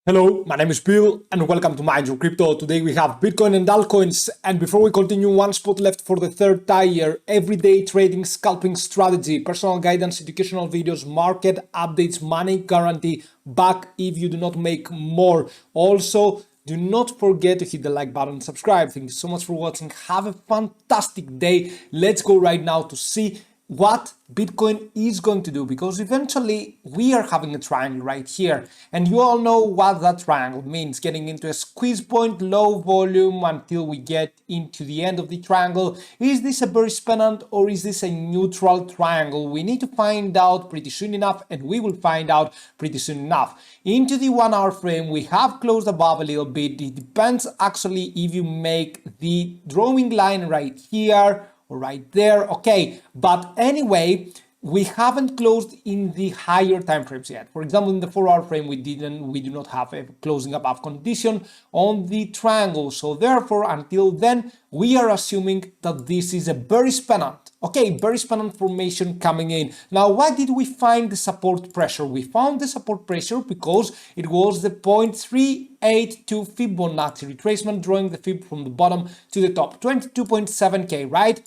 Hello, my name is Bill and welcome to Mind Your Crypto. Today we have Bitcoin and altcoins, and before we continue, one spot left for the third tier: everyday trading, scalping strategy, personal guidance, educational videos, market updates, money guarantee, back if you do not make more. Also, do not forget to hit the like button and subscribe. Thank you so much for watching. Have a fantastic day. Let's go right now to see what Bitcoin is going to do, because eventually we are having a triangle right here, and you all know what that triangle means: getting into a squeeze point, low volume until we get into the end of the triangle. Is this a bearish pennant or is this a neutral triangle? We need to find out pretty soon enough, and we will find out pretty soon enough. Into the 1 hour frame, we have closed above a little bit. It depends actually if you make the drawing line right here right there. Okay, but anyway, we haven't closed in the higher time frames yet. For example, in the 4 hour frame, we do not have a closing above condition on the triangle. So therefore, until then, we are assuming that this is a bearish pennant. Okay, bearish pennant formation coming in. Now, why did we find the support pressure? We found the support pressure because it was the 0.382 Fibonacci retracement, drawing the Fib from the bottom to the top, 22.7K, right?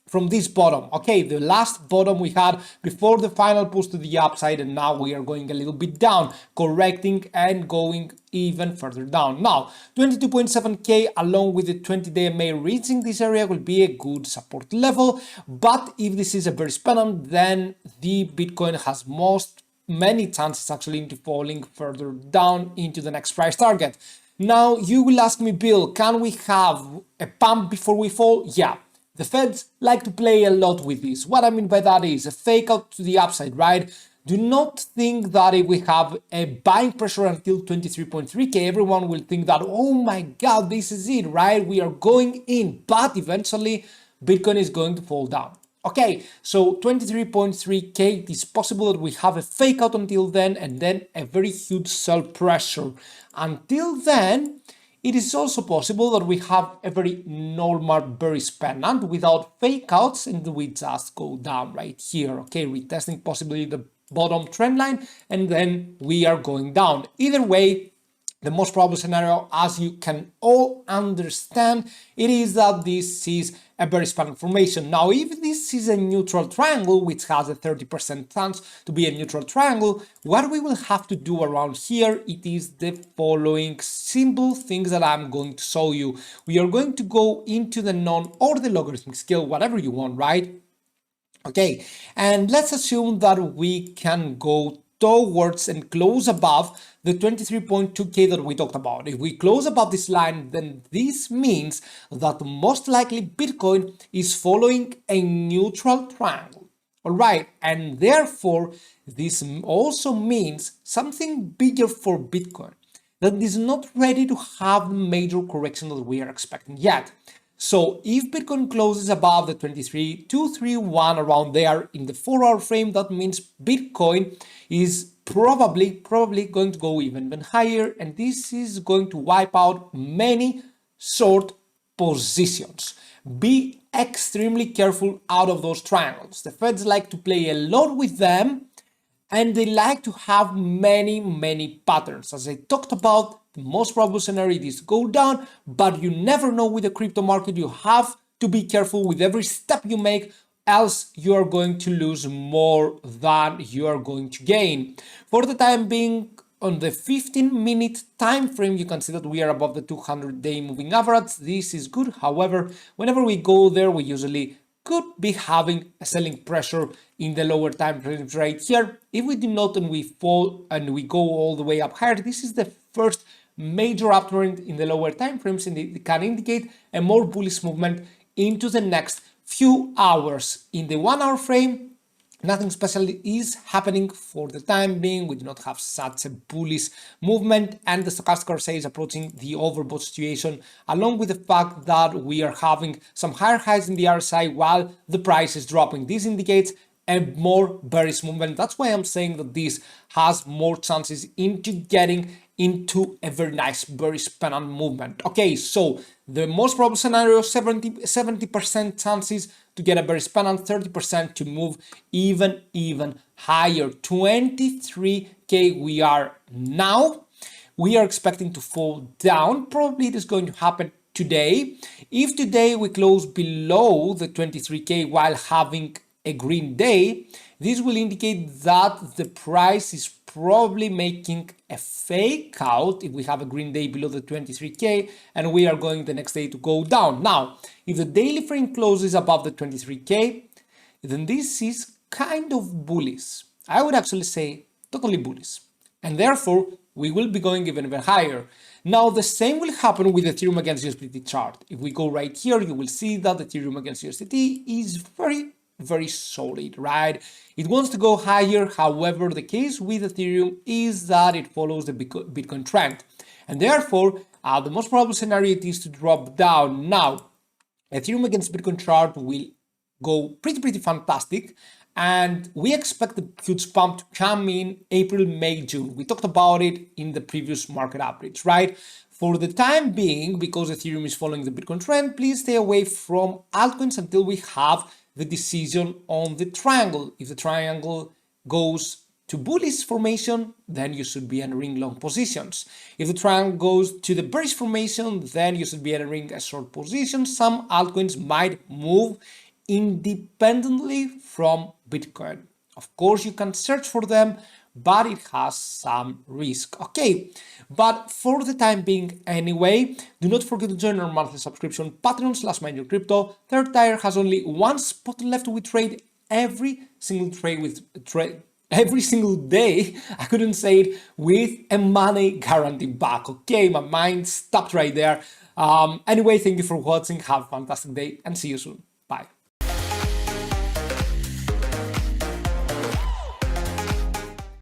From this bottom, okay, the last bottom we had before the final push to the upside, and now we are going a little bit down, correcting and going even further down. Now, 22.7K along with the 20-day MA reaching this area will be a good support level, but if this is a bearish pennant, then the Bitcoin has many chances actually into falling further down into the next price target. Now, you will ask me, Bill, can we have a pump before we fall? Yeah. The Feds like to play a lot with this. What I mean by that is a fake out to the upside, right? Do not think that if we have a buying pressure until 23.3K, everyone will think that, oh my God, this is it, right? We are going in, but eventually Bitcoin is going to fall down. Okay, so 23.3K, it is possible that we have a fake out until then, and then a very huge sell pressure. Until then, it is also possible that we have a very normal bearish pennant without fake outs, and we just go down right here, okay, retesting possibly the bottom trend line, and then we are going down. Either way, the most probable scenario, as you can all understand, it is that this is a bearish pennant formation. Now, if this is a neutral triangle, which has a 30% chance to be a neutral triangle, what we will have to do around here, it is the following simple things that I'm going to show you. We are going to go into the non or the logarithmic scale, whatever you want, right? Okay, and let's assume that we can go towards and close above the 23.2K that we talked about. If we close above this line, then this means that most likely Bitcoin is following a neutral triangle. All right, and therefore this also means something bigger for Bitcoin, that is not ready to have the major correction that we are expecting yet. So if Bitcoin closes above the 23,231 around there in the 4 hour frame, that means Bitcoin is probably going to go even higher, and this is going to wipe out many short positions. Be extremely careful out of those triangles. The Feds like to play a lot with them, and they like to have many patterns. As I talked about, the most probable scenario is to go down, but you never know with the crypto market. You have to be careful with every step you make, else you are going to lose more than you are going to gain. For the time being, on the 15-minute time frame, you can see that we are above the 200-day moving average. This is good. However, whenever we go there, we usually could be having a selling pressure in the lower time frames right here. If we do not and we fall and we go all the way up higher, this is the first major uptrend in the lower time frames, and it can indicate a more bullish movement into the next few hours. In the 1 hour frame, nothing special is happening for the time being. We do not have such a bullish movement, and the stochastic RSI is approaching the overbought situation, along with the fact that we are having some higher highs in the RSI while the price is dropping. This indicates a more bearish movement. That's why I'm saying that this has more chances into getting into a very nice bearish pennant movement. Okay, so the most probable scenario, 70% chances to get a bearish pennant, 30% to move even higher. 23K we are now. we are expecting to fall down. Probably it is going to happen today. If today we close below the 23K while having a green day, this will indicate that the price is probably making a fake out if we have a green day below the 23K and we are going the next day to go down. Now, if the daily frame closes above the 23K, then this is kind of bullish. I would actually say totally bullish. And therefore, we will be going even higher. Now, the same will happen with Ethereum against USDT chart. If we go right here, you will see that Ethereum against USDT is very solid, right? It wants to go higher. However, the case with Ethereum is that it follows the Bitcoin trend. And therefore, the most probable scenario is to drop down. Now, Ethereum against Bitcoin chart will go pretty fantastic. And we expect the huge pump to come in April, May, June. We talked about it in the previous market updates, right? For the time being, because Ethereum is following the Bitcoin trend, please stay away from altcoins until we have the decision on the triangle. If the triangle goes to bullish formation, then you should be entering long positions. If the triangle goes to the bearish formation, then you should be entering a short position. Some altcoins might move independently from Bitcoin. Of course, you can search for them, but it has some risk. Okay, but for the time being anyway, do not forget to join our monthly subscription Patreon/MindYourCrypto. Third tier has only one spot left. We trade every single every single day. I couldn't say it, with a money guarantee back. Okay, my mind stopped right there. Anyway, thank you for watching. Have a fantastic day and see you soon. Bye.